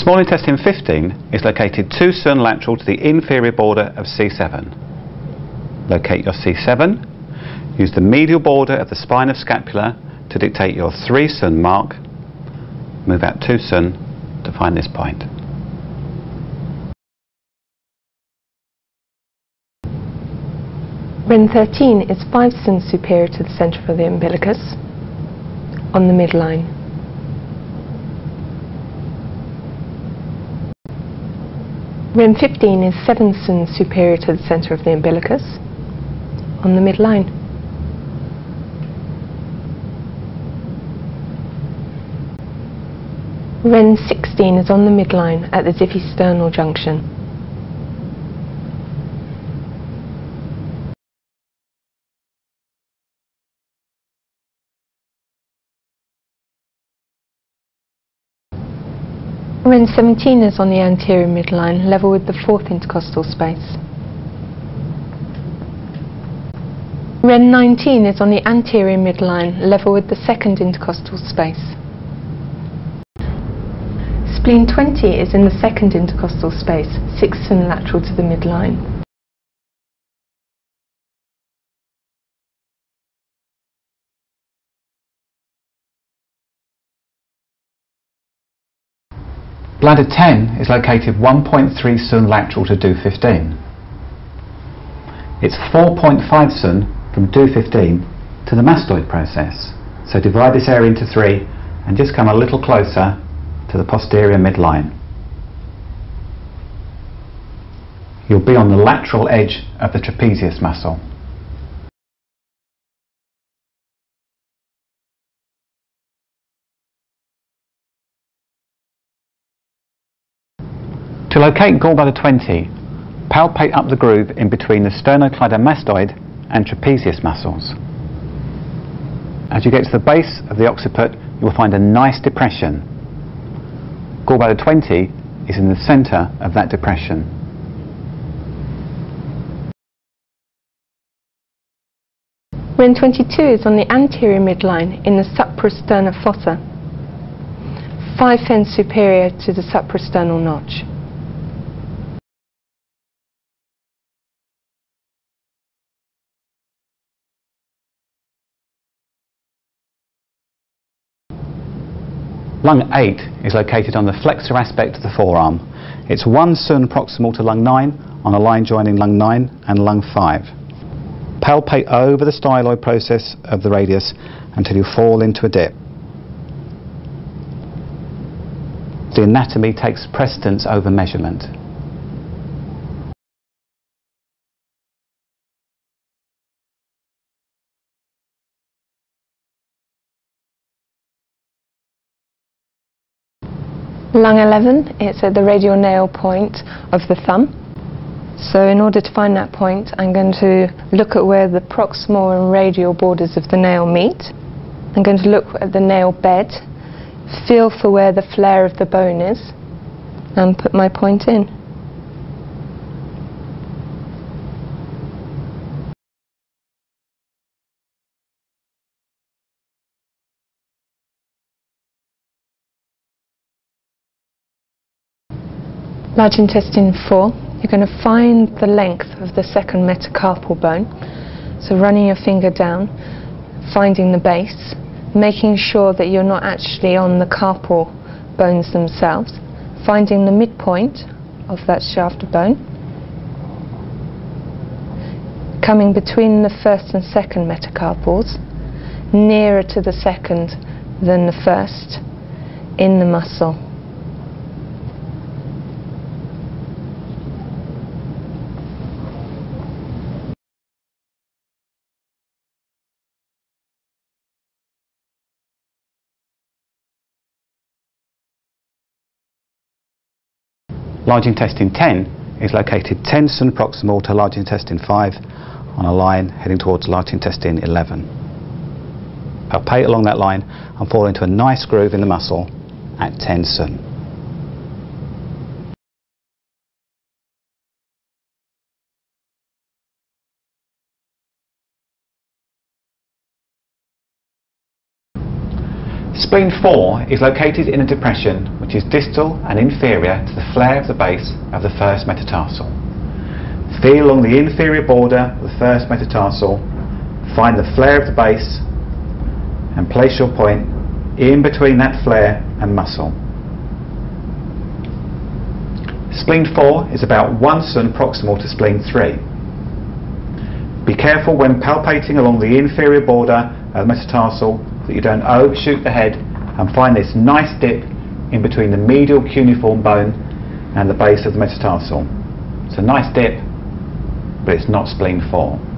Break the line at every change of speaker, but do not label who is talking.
Small intestine 15 is located 2 cm lateral to the inferior border of C7. Locate your C7. Use the medial border of the spine of scapula to dictate your 3 cm mark. Move out 2 cm to find this point.
Ren 13 is 5 cm superior to the centre of the umbilicus on the midline. Ren 15 is 7 cm superior to the centre of the umbilicus on the midline. Ren 16 is on the midline at the diffie-sternal junction. Ren 17 is on the anterior midline, level with the 4th intercostal space. Ren 19 is on the anterior midline, level with the 2nd intercostal space. Spleen 20 is in the 2nd intercostal space, 6 cm lateral to the midline.
Bladder 10 is located 1.3 cm lateral to DO15. It's 4.5 cm from DO15 to the mastoid process. So divide this area into 3 and just come a little closer to the posterior midline. You'll be on the lateral edge of the trapezius muscle. To locate gallbladder 20, palpate up the groove in between the sternocleidomastoid and trapezius muscles. As you get to the base of the occiput, you will find a nice depression. Gallbladder 20 is in the centre of that depression.
Ren 22 is on the anterior midline in the suprasterna fossa, 5 cm superior to the suprasternal notch.
Lung 8 is located on the flexor aspect of the forearm. It's 1 cm proximal to lung 9 on a line joining lung 9 and lung 5. Palpate over the styloid process of the radius until you fall into a dip. The anatomy takes precedence over measurement.
Lung 11, it's at the radial nail point of the thumb. So in order to find that point, I'm going to look at where the proximal and radial borders of the nail meet. I'm going to look at the nail bed, feel for where the flare of the bone is, and put my point in. Large intestine 4, you're going to find the length of the 2nd metacarpal bone. So running your finger down, finding the base, making sure that you're not actually on the carpal bones themselves, finding the midpoint of that shaft of bone, coming between the 1st and 2nd metacarpals, nearer to the 2nd than the 1st in the muscle.
Large intestine 10 is located 10 cm proximal to large intestine 5 on a line heading towards large intestine 11. Palpate along that line and fall into a nice groove in the muscle at 10 cm. Spleen 4 is located in a depression which is distal and inferior to the flare of the base of the first metatarsal. Feel along the inferior border of the first metatarsal, find the flare of the base and place your point in between that flare and muscle. Spleen 4 is about 1 cm proximal to spleen 3. Be careful when palpating along the inferior border of the metatarsal that you don't overshoot the head and find this nice dip in between the medial cuneiform bone and the base of the metatarsal. It's a nice dip, but it's not spleen 4.